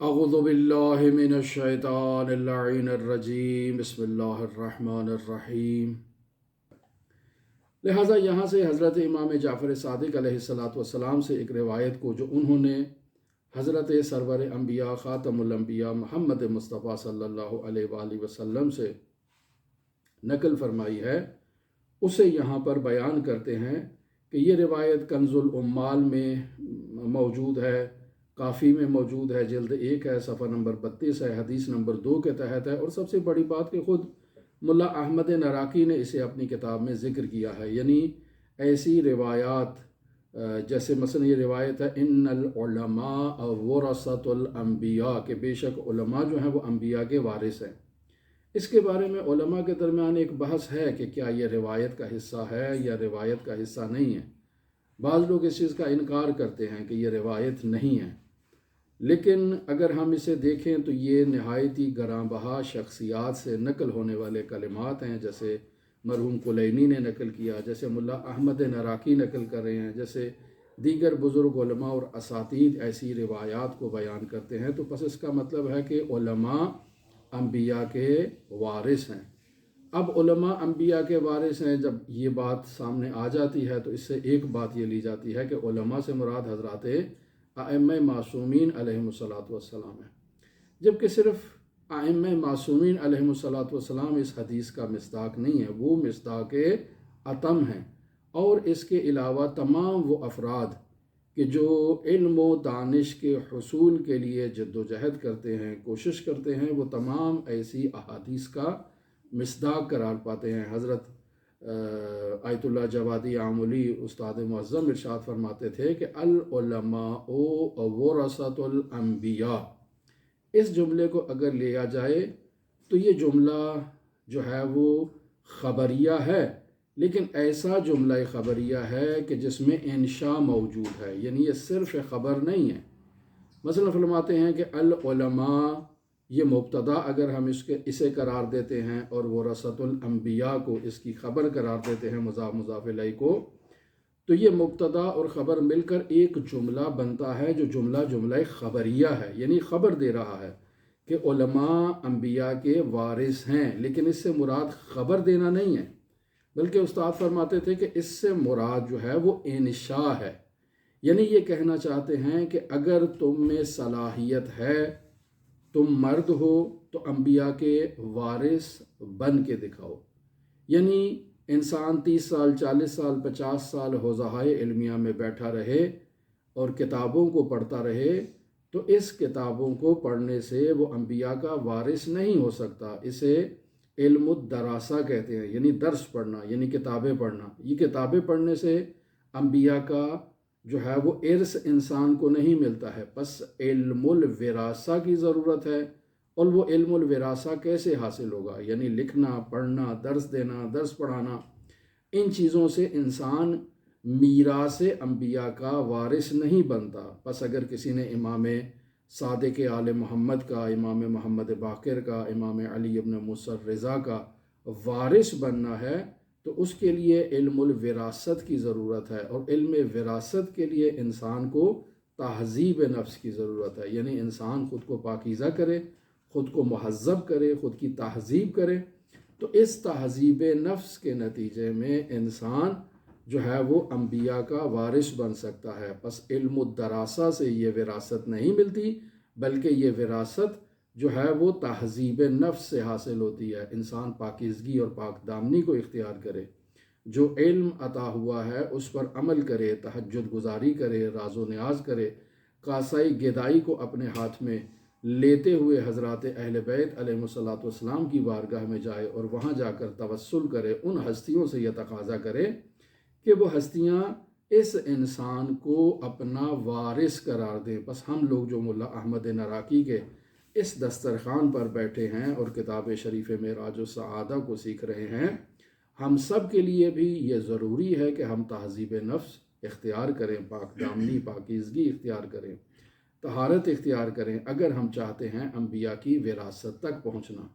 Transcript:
अऊज़ु बिल्लाहि मिनश शैतानिर लईनिर रजीम बिस्मिल्लाहिर रहमानिर रहीम। लिहाजा यहाँ से हज़रत इमाम जाफ़र सादिक़ अलैहिस्सलातु वस्सलाम से एक रिवायत को जो उन्होंने हज़रत सरवर अंबिया ख़ातमुल अंबिया मोहम्मद मुस्तफ़ा सल्लल्लाहु अलैहि वसल्लम से नकल फरमाई है, उसे यहाँ पर बयान करते हैं कि ये रिवायत कंजुल उम्माल में मौजूद है, काफ़ी में मौजूद है, जिल्द 1 है, सफ़ा नंबर 32 है, हदीस नंबर 2 के तहत है। और सबसे बड़ी बात कि ख़ुद मुल्ला अहमद नराकी ने इसे अपनी किताब में ज़िक्र किया है। यानी ऐसी रिवायात जैसे मसलन ये रिवायत है इन्नल उलमा वरसतुल अंबिया, के बेशक उलमा जो हैं वो अंबिया के वारिस हैं। इसके बारे में उलमा के दरमियान एक बहस है कि क्या ये रिवायत का हिस्सा है या रिवायत का हिस्सा नहीं है। बाज़ लोग इस चीज़ का इनकार करते हैं कि ये रिवायत नहीं है, लेकिन अगर हम इसे देखें तो ये नहायत ही गरांबहा शख्सियात से नकल होने वाले कलिमात हैं। जैसे मरहूम कुलैनी ने नकल किया, जैसे मुल्ला अहमद नराकी नकल कर रहे हैं, जैसे दीगर बुज़ुर्ग उलमा और असातीद ऐसी रिवायात को बयान करते हैं। तो बस इसका मतलब है कि उलमा अंबिया के वारिस हैं। अब उलमा अंबिया के वारिस हैं, जब ये बात सामने आ जाती है तो इससे एक बात ये ली जाती है कि उलमा से मुराद हज़रात आइम्मा मासूमीन अलैहिमुस्सलातु वस्सलाम है, जबकि सिर्फ आइम्मा मासूमीन अलैहिमुस्सलातु वस्सलाम इस हदीस का मिस्दाक नहीं है, वो मिस्दाक अतम हैं। और इसके अलावा तमाम वो अफराद कि जो इल्म व दानिश के हुसूल के लिए जद्दोजहद करते हैं, कोशिश करते हैं, वो तमाम ऐसी अहादीस का मिस्दाक करार पाते हैं। हज़रत आयतुल्लाह जवादी आमुली उस्ताद मुअज़्ज़म इरशाद फरमाते थे कि अल उलमाउ वरसतुल अंबिया, इस जुमले को अगर लिया जाए तो ये जुमला जो है वो ख़बरिया है, लेकिन ऐसा जुमला ख़बरिया है कि जिसमें इंशा मौजूद है, यानी ये सिर्फ़ ख़बर नहीं है। मसलन फरमाते हैं कि अल उलमा, ये मुब्तदा अगर हम इसे करार देते हैं और वरसतुल अंबिया को इसकी ख़बर करार देते हैं, मुज़ाफ़ इलैहि को, तो ये मुब्तदा और ख़बर मिलकर एक जुमला बनता है जो जुमला ख़बरिया है, यानी ख़बर दे रहा है कि उलमा अंबिया के वारिस हैं। लेकिन इससे मुराद ख़बर देना नहीं है, बल्कि उस्ताद फरमाते थे कि इससे मुराद जो है वो इंशा है। यानी ये कहना चाहते हैं कि अगर तुम में सलाहियत है, तुम मर्द हो, तो अंबिया के वारिस बन के दिखाओ। यानी इंसान 30 साल 40 साल 50 साल हौज़ाए इल्मिया में बैठा रहे और किताबों को पढ़ता रहे, तो इस किताबों को पढ़ने से वो अंबिया का वारिस नहीं हो सकता। इसे इल्मुद्दरासा कहते हैं, यानी दर्स पढ़ना, यानी किताबें पढ़ना। ये किताबें पढ़ने से अंबिया का जो है वो इर्स इंसान को नहीं मिलता है, बस इल्मुल विरासा की ज़रूरत है। और वो इल्मुल विरासा कैसे हासिल होगा, यानी लिखना, पढ़ना, दर्स देना, दर्स पढ़ाना, इन चीज़ों से इंसान मीरास अंबिया का वारिस नहीं बनता। बस अगर किसी ने इमाम सादिक आले मोहम्मद का, इमाम मोहम्मद बाक़िर का, इमाम अली इब्न मूसा रज़ा का वारिस बनना है, तो उसके लिए इल्मुल विरासत की ज़रूरत है। और इल्म विरासत के लिए इंसान को तहज़ीब नफ्स की ज़रूरत है, यानी इंसान ख़ुद को पाकीज़ा करे, ख़ुद को महज़्ज़ब करे, ख़ुद की तहज़ीब करे। तो इस तहज़ीब नफ्स के नतीजे में इंसान जो है वो अंबिया का वारिस बन सकता है। बस इल्मुद्दरासा से ये विरासत नहीं मिलती, बल्कि ये विरासत जो है वो तहज़ीब नफ्स से हासिल होती है। इंसान पाकीज़गी और पाकदामनी को इख्तियार करे, जो इल्म अता हुआ है उस पर अमल करे, तहज्जुद गुजारी करे, राज़ो न्याज करे, कासाई गिदाई को अपने हाथ में लेते हुए हज़रात अहले बैत अलैहिमुस्सलातु वस्सलाम की बारगाह में जाए और वहाँ जाकर तवस्सुल करे, उन हस्तियों से यह तकाज़ा करे कि वो हस्तियाँ इस इंसान को अपना वारिस करार दें। बस हम लोग जो मुल्ला अहमद नराकी के इस दस्तरखान पर बैठे हैं और किताब शरीफ मेराज सआदा को सीख रहे हैं, हम सब के लिए भी ये ज़रूरी है कि हम तहज़ीब नफ्स इख्तियार करें, पाकदामनी पाकीज़गी इख्तियार करें, तहारत इख्तियार करें, अगर हम चाहते हैं अंबिया की विरासत तक पहुँचना।